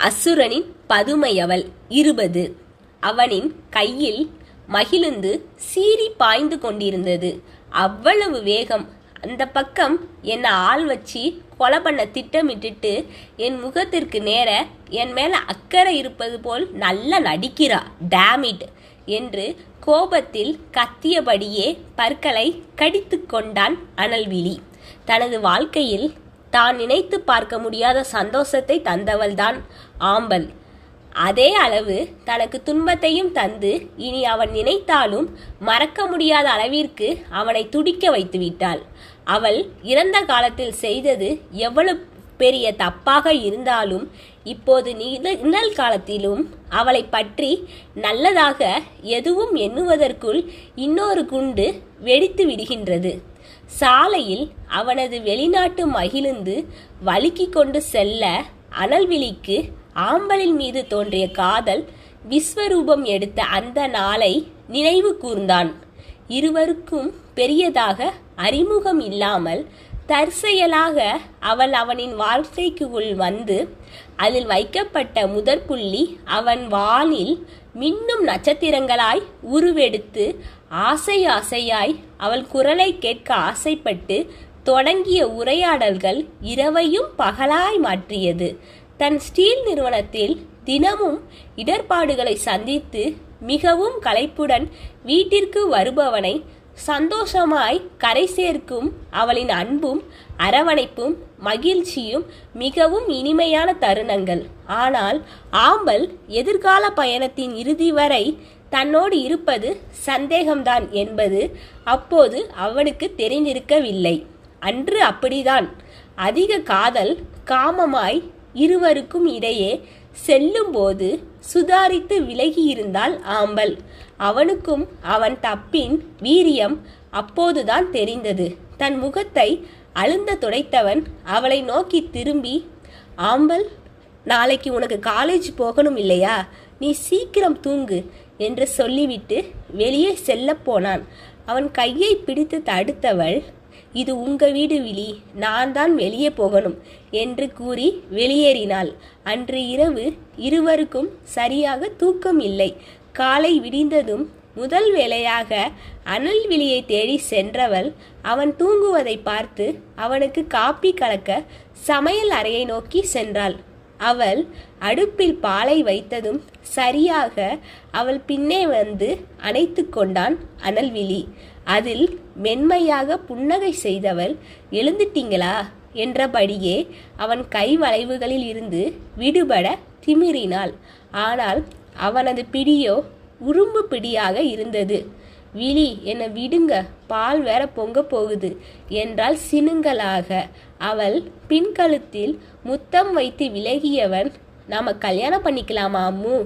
அசுரனின் பதுமையவள் 20. அவனின் கையில் மகிழுந்து சீறி பாய்ந்து கொண்டிருந்தது. அவ்வளவு வேகம்! அந்த பக்கம் என்ன ஆள் வச்சு கொலை பண்ண திட்டமிட்டுட்டு என் முகத்திற்கு நேர என் மேல அக்கறை இருப்பது போல் நல்லா நடிக்கிறா. டேமிட் என்று கோபத்தில் கத்தியபடியே பற்களை கடித்து கொண்டான் அனல்விழி. தனது வாழ்க்கையில் தான் நினைத்து பார்க்க முடியாத சந்தோஷத்தை தந்தவள்தான் ஆம்பல். அதே அளவு தனக்கு துன்பத்தையும் தந்து இனி அவன் நினைத்தாலும் மறக்க முடியாத அளவிற்கு அவனை துடிக்க வைத்து விட்டாள். அவள் இறந்த காலத்தில் செய்தது எவ்வளவு பெரிய தப்பாக இருந்தாலும் இப்போது நிழல் காலத்திலும் அவளை பற்றி நல்லதாக எதுவும் எண்ணுவதற்குள் இன்னொரு குண்டு வெடித்து விடுகின்றது. சாலையில் அவனது வெளிநாட்டு மகிழுந்து வழுக்கி கொண்டு செல்ல அனல்விழிக்கு ஆம்பலின் மீது தோன்றிய காதல் விஸ்வரூபம் எடுத்த அந்த நாளை நினைவு கூர்ந்தான். இருவருக்கும் பெரியதாக அறிமுகம் இல்லாமல் தற்செயலாக அவள் அவனின் வாழ்க்கைக்குள் வந்து அதில் வைக்கப்பட்ட முதற்புள்ளி அவன் வானில் மின்னும் நட்சத்திரங்களாய் உருவெடுத்து ஆசை ஆசையாய் அவள் குரலை கேட்க ஆசைப்பட்டு தொடங்கிய உரையாடல்கள் இரவையும் பகலாய் மாற்றியது. தன் ஸ்டீல் நிறுவனத்தில் தினமும் இடர்பாடுகளை சந்தித்து மிகவும் களைப்புடன் வீட்டிற்கு வருபவனை சந்தோஷமாய் கரை சேர்க்கும் அவளின் அன்பும் அரவணைப்பும் மகிழ்ச்சியும் மிகவும் இனிமையான தருணங்கள். ஆனால் ஆம்பல் எதிர்கால பயணத்தின் இறுதி வரை தன்னோடு இருப்பது சந்தேகம்தான் என்பது அப்போது அவனுக்கு தெரிந்திருக்கவில்லை. அன்று அப்படிதான். அதிக காதல் காமமாய் இருவருக்கும் இடையே செல்லும்போது சுதாரித்து விலகியிருந்தாள் ஆம்பல். அவனுக்கும் அவன் தப்பின் வீரியம் அப்போதுதான் தெரிந்தது. தன் முகத்தை அழுந்த துடைத்தவன் அவளை நோக்கி திரும்பி, ஆம்பல், நாளைக்கு உனக்கு காலேஜ் போகணும் இல்லையா? நீ சீக்கிரம் தூங்கு என்று சொல்லிவிட்டு வெளியே செல்ல போனான். அவன் கையை பிடித்து தடுத்தவள், இது உங்க வீடு விழி, நான் தான் வெளியே போகணும் என்று கூறி வெளியேறினாள். அன்று இரவு இருவருக்கும் சரியாக தூக்கம் இல்லை. காலை விடிந்ததும் முதல் வேளையாக அனல்விழியை தேடி சென்றவள் அவன் தூங்குவதை பார்த்து அவனுக்கு காப்பி கலக்க சமையல் அறையை நோக்கி சென்றாள். அவள் அடுப்பில் பாலை வைத்ததும் சரியாக அவள் பின்னே வந்து அணைத்து கொண்டான் அனல்விழி. அதில் மென்மையாக புன்னகை செய்தவள், எழுந்துட்டீங்களா என்றபடியே அவன் கை வளைவுகளில் இருந்து விடுபட திமிரினாள். ஆனால் அவனது பிடியோ உரும்பு பிடியாக இருந்தது. விழி, என்னை விடுங்க, பால் வேற பொங்க போகுது என்றால் சினுங்கலாக. அவள் பின்கழுத்தில் முத்தம் வைத்து விலகியவன், நாம கல்யாணம் பண்ணிக்கலாமா அம்மு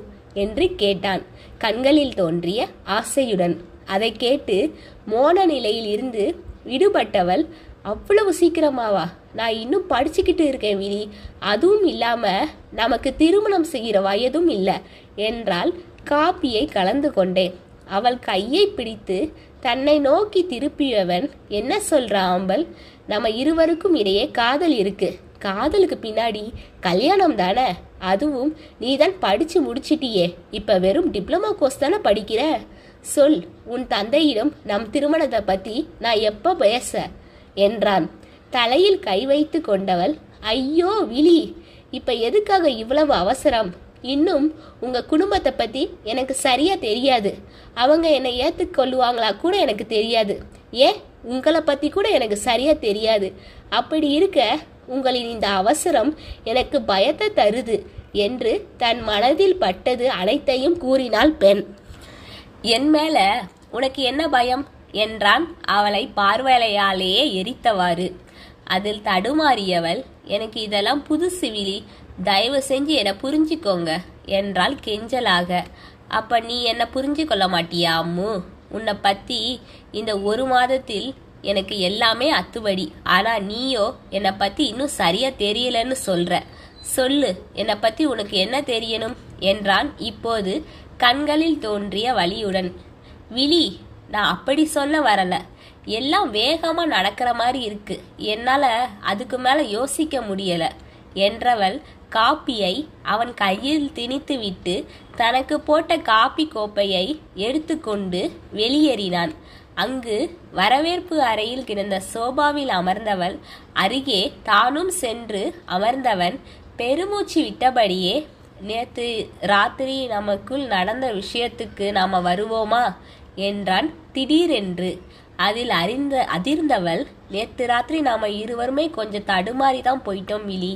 என்று கேட்டான், கண்களில் தோன்றிய ஆசையுடன். அதை கேட்டு மோன நிலையில் இருந்து விடுபட்டவள், அவ்வளவு சீக்கிரமாவா? நான் இன்னும் படிச்சுக்கிட்டு இருக்கேன் விழி, அதுவும் இல்லாம நமக்கு திருமணம் செய்கிற வயதும் இல்லை என்றால் காப்பியை கலந்து கொண்டேன். அவள் கையை பிடித்து தன்னை நோக்கி திருப்பியவன், என்ன சொல்ற ஆம்பல்? நம்ம இருவருக்கும் இடையே காதல் இருக்கு. காதலுக்கு பின்னாடி கல்யாணம் தானே? அதுவும் நீதான் படிச்சு முடிச்சிட்டியே, இப்ப வெறும் டிப்ளமோ கோர்ஸ் தானே படிக்கிற? சொல், உன் தந்தையிடம் நம் திருமணத்தை பத்தி நான் எப்ப பேச என்றான். தலையில் கை வைத்து கொண்டவள், ஐயோ விழி, இப்ப எதுக்காக இவ்வளவு அவசரம்? இன்னும் உங்க குடும்பத்தை பத்தி எனக்கு சரியா தெரியாது. அவங்க என்னை ஏற்றுக்கொள்ளுவாங்களா கூட எனக்கு தெரியாது. ஏன், உங்களை பத்தி கூட எனக்கு சரியா தெரியாது. அப்படி இருக்க உங்களின் இந்த அவசரம் எனக்கு பயத்தை தருது என்று தன் மனதில் பட்டது அனைத்தையும் கூறினாள் பெண். என் மேல உனக்கு என்ன பயம் என்றான் அவளை பார்வையாலேயே எரித்தவாறு. அதில் தடுமாறியவள், எனக்கு இதெல்லாம் புதுசு விழி, தயவு செஞ்சு என்னை புரிஞ்சுக்கோங்க என்றாள் கெஞ்சலாக. அப்ப நீ என்னை புரிஞ்சு கொள்ள மாட்டியா அம்மு? உன்னை பத்தி இந்த ஒரு மாதத்தில் எனக்கு எல்லாமே அத்துபடி. ஆனா நீயோ என்னை பத்தி இன்னும் சரியா தெரியலன்னு சொல்ற. சொல்லு, என்னை பத்தி உனக்கு என்ன தெரியணும் என்றான் இப்போது கண்களில் தோன்றிய வலியுடன். விழி, நான் அப்படி சொல்ல வரல, எல்லாம் வேகமா நடக்கிற மாதிரி இருக்கு, என்னால அதுக்கு மேல யோசிக்க முடியல என்றவள் காப்பியை அவன் கையில் திணித்துவிட்டு தனக்கு போட்ட காப்பி கோப்பையை எடுத்துக்கொண்டு வெளியேறினான். அங்கு வரவேற்பு அறையில் கிடந்த சோபாவில் அமர்ந்தவள் அருகே தானும் சென்று அமர்ந்தவன் பெருமூச்சு விட்டபடியே, நேத்து ராத்திரி நமக்குள் நடந்த விஷயத்துக்கு நாம வருவோமா என்றான் திடீரென்று. அதில் அதிர்ந்தவள், நேத்து ராத்திரி நாம இருவருமே கொஞ்சம் தடுமாறி தான் போயிட்டோம் விழி.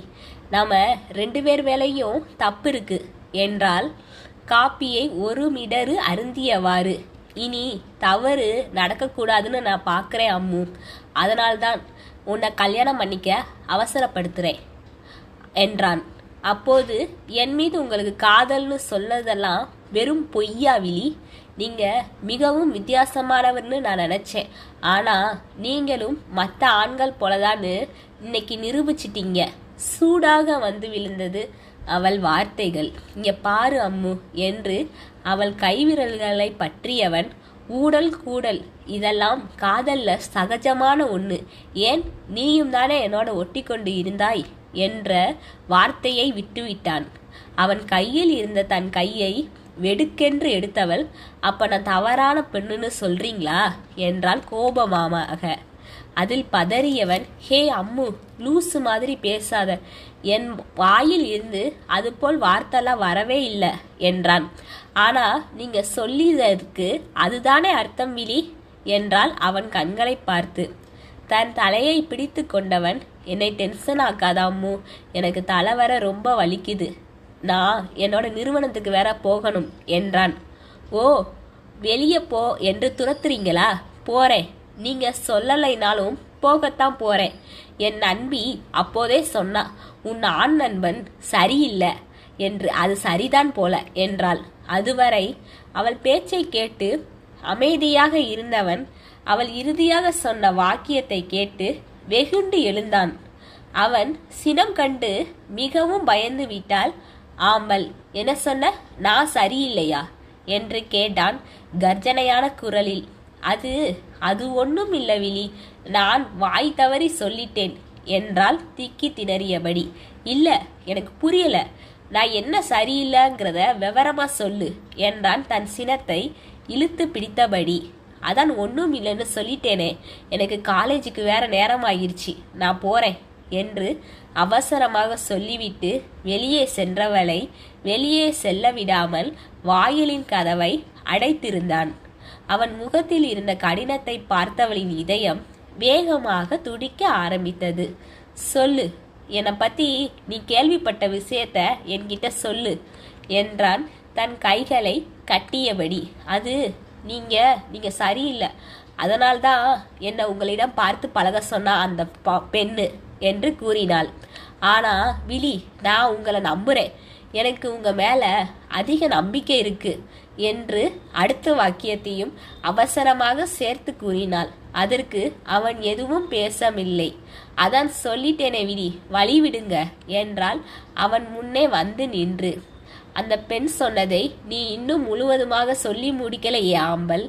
நாம 2 பேர் வேலையும் தப்பு இருக்கு என்றால் காப்பியை ஒரு மிடறு அருந்தியவாறு. இனி தவறு நடக்கக்கூடாதுன்னு நான் பார்க்குறேன் அம்மு. அதனால்தான் உன்னை கல்யாணம் பண்ணிக்க அவசரப்படுத்துகிறேன் என்றான். அப்போது, என் மீது உங்களுக்கு காதல்னு சொல்லதெல்லாம் வெறும் பொய்யா விழி? நீங்கள் மிகவும் வித்தியாசமானவர்னு நான் நினச்சேன். ஆனால் நீங்களும் மற்ற ஆண்கள் போலதான்னு இன்னைக்கு நிரூபிச்சிட்டீங்க. சூடாக வந்து விழுந்தது அவள் வார்த்தைகள். இங்கே பாரு அம்மு என்று அவள் கைவிரல்களை பற்றியவன், ஊடல் கூடல் இதெல்லாம் காதல்ல சகஜமான ஒன்று. ஏன், நீயும் தானே என்னோட ஒட்டி கொண்டு இருந்தாய் என்ற வார்த்தையை விட்டுவிட்டான். அவன் கையில் இருந்த தன் கையை வெடுக்கென்று எடுத்தவள், அப்ப நான் தவறான பெண்ணுன்னு சொல்றீங்களா என்றாள் கோபமாக. அதில் பதறியவன், ஹே அம்மு, லூசு மாதிரி பேசாத, என் வாயில் இருந்து அதுபோல் வார்த்தைலாம் வரவே இல்லை என்றான். ஆனா நீங்க சொல்லியதற்கு அதுதானே அர்த்தம் விழி என்றால் அவன் கண்களை பார்த்து. தன் தலையை பிடித்து கொண்டவன், என்னை டென்ஷன் ஆக்காத அம்மு, எனக்கு தலை வர ரொம்ப வலிக்குது, நான் என்னோட நிறுவனத்துக்கு வேற போகணும் என்றான். ஓ, வெளியே போ என்று துரத்துறீங்களா? போறேன், நீங்க சொல்லலைனாலும் போகத்தான் போறேன். என் நண்பி அப்போதே சொன்னா, உன் ஆண் நண்பன் சரியில்லை என்று. அது சரிதான் போல என்றாள். அதுவரை அவள் பேச்சை கேட்டு அமைதியாக இருந்தவன் அவள் இறுதியாக சொன்ன வாக்கியத்தை கேட்டு வெகுண்டு எழுந்தான். அவன் சினம் கண்டு மிகவும் பயந்து விட்டாள். ஆம்பல், என்ன சொன்ன? நான் சரியில்லையா என்று கேட்டான் கர்ஜனையான குரலில். அது ஒன்றும் இல்லை விழி, நான் வாய் தவறி சொல்லிட்டேன் என்றால் திக்கி திணறியபடி. இல்லை, எனக்கு புரியல, நான் என்ன சரியில்லைங்கிறத விவரமா சொல்லு என்றான் தன் சினத்தை இழுத்து பிடித்தபடி. அதான் ஒன்றும் இல்லைன்னு சொல்லிட்டேனே, எனக்கு காலேஜுக்கு வேற நேரம் ஆகிருச்சு, நான் போறேன் என்று அவசரமாக சொல்லிவிட்டு வெளியே சென்றவளை வெளியே செல்ல விடாமல் வாயிலின் கதவை அடைத்திருந்தான். அவன் முகத்தில் இருந்த கடினத்தை பார்த்தவளின் இதயம் வேகமாக துடிக்க ஆரம்பித்தது. சொல்லு, என்னை பத்தி நீ கேள்விப்பட்ட விஷயத்த என்கிட்ட சொல்லு என்றான் தன் கைகளை கட்டியபடி. அது நீங்க சரியில்லை, அதனால்தான் என்னை உங்களிடம் பார்த்து பழக சொன்னா அந்த பெண்ணு என்று கூறினாள். ஆனா விழி, நான் உங்களை நம்புறேன், எனக்கு உங்க மேல அதிக நம்பிக்கை இருக்கு என்று அடுத்த வாக்கியத்தையும் அவசரமாக சேர்த்து கூறினாள். அதற்கு அவன் எதுவும் பேசவில்லை. அதான் சொல்லிட்டேனே விழி, வழி விடுங்க என்றால் அவன் முன்னே வந்து நின்று. அந்த பெண் சொன்னதை நீ இன்னும் முழுவதுமாக சொல்லி முடிக்கலையே ஆம்பல்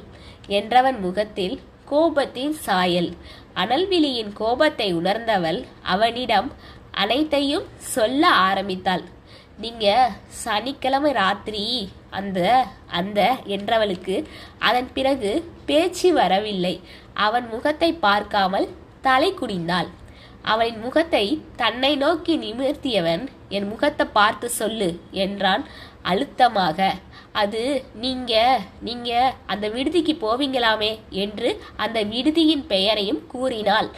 என்றவன் முகத்தில் கோபத்தின் சாயல். அனல்விழியின் கோபத்தை உணர்ந்தவள் அவனிடம் அனைத்தையும் சொல்ல ஆரம்பித்தாள். நீங்க சனிக்கிழமை ராத்திரி அந்த என்றவளுக்கு அதன் பிறகு பேச்சு வரவில்லை. அவன் முகத்தை பார்க்காமல் தலை குனிந்தாள். அவளின் முகத்தை தன்னை நோக்கி நிமிர்த்தியவன், என் முகத்தை பார்த்து சொல்லு என்றான் அழுத்தமாக. அது நீங்க அந்த விடுதிக்கு போவீங்களாமே என்று அந்த விடுதியின் பெயரையும் கூறினாள்.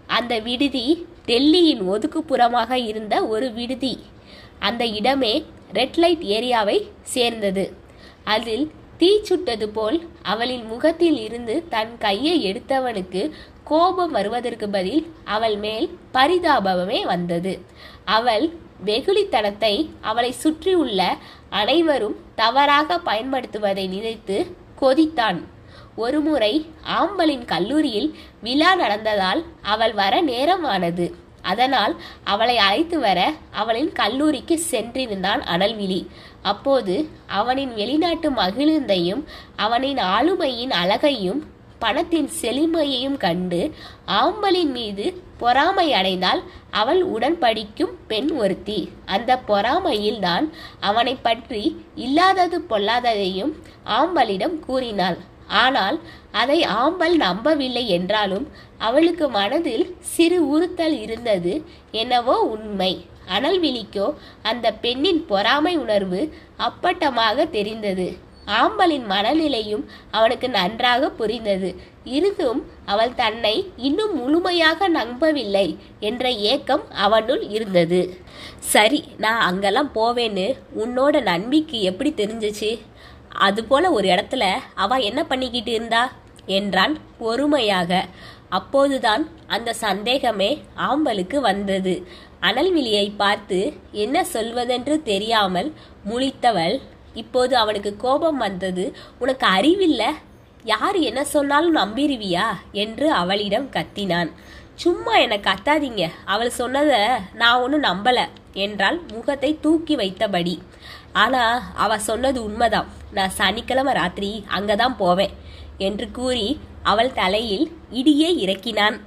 அந்த விடுதி டெல்லியின் ஒதுக்குப்புறமாக இருந்த ஒரு விடுதி. அந்த இடமே ரெட் லைட் ஏரியாவை சேர்ந்தது. அதில் தீ சுட்டது போல் அவளின் முகத்தில் இருந்து தன் கையை எடுத்தவனுக்கு கோபம் வருவதற்கு பதில் அவள் மேல் பரிதாபமே வந்தது. அவள் வெகுளித்தனத்தை அவளை சுற்றியுள்ள அனைவரும் தவறாக பயன்படுத்துவதை நினைத்து கொதித்தான். ஒருமுறை ஆம்பலின் கல்லூரியில் விழா நடந்ததால் அவள் வர நேரமானது. அதனால் அவளை அழைத்து வர அவளின் கல்லூரிக்கு சென்றிருந்தான் அனல்விழி. அப்போது அவனின் வெளிநாட்டு மகிழுந்தையும் அவனின் ஆளுமையின் அழகையும் பணத்தின் செழுமையையும் கண்டு ஆம்பலின் மீது பொறாமை அடைந்தால் அவள் உடன்படிக்கும் பெண் ஒருத்தி. அந்த பொறாமையில் தான் அவனை பற்றி இல்லாதது பொல்லாததையும் ஆம்பலிடம் கூறினாள். ஆனால் அதை ஆம்பல் நம்பவில்லை என்றாலும் அவளுக்கு மனதில் சிறு உறுத்தல் இருந்தது என்னவோ உண்மை. அனல்விழிக்கோ அந்த பெண்ணின் பொறாமை உணர்வு அப்பட்டமாக தெரிந்தது. ஆம்பலின் மனநிலையும் அவனுக்கு நன்றாக புரிந்தது. இருந்தும் அவள் தன்னை இன்னும் முழுமையாக நம்பவில்லை என்ற ஏக்கம் அவனுள் இருந்தது. சரி, நான் அங்கெல்லாம் போவேன்னு உன்னோட நம்பிக்கை எப்படி தெரிஞ்சிச்சு? அதுபோல ஒரு இடத்துல அவ என்ன பண்ணிக்கிட்டு இருந்தா என்றான் பொறுமையாக. அப்போதுதான் அந்த சந்தேகமே ஆம்பலுக்கு வந்தது. அனல்விழியை பார்த்து என்ன சொல்வதென்று தெரியாமல் முழித்தவள், இப்போது அவனுக்கு கோபம் வந்தது. உனக்கு அறிவில்ல? யார் என்ன சொன்னாலும் நம்பிருவியா என்று அவளிடம் கத்தினான். சும்மா என்னை கத்தாதீங்க, அவள் சொன்னதை நான் ஒன்றும் நம்பல என்றால் முகத்தை தூக்கி வைத்தபடி. ஆனா அவ சொன்னது உண்மைதான், நான் சனிக்கிழமை ராத்திரி அங்கதான் போவேன் என்று கூறி அவள் தலையில் இடியே இறக்கினான்.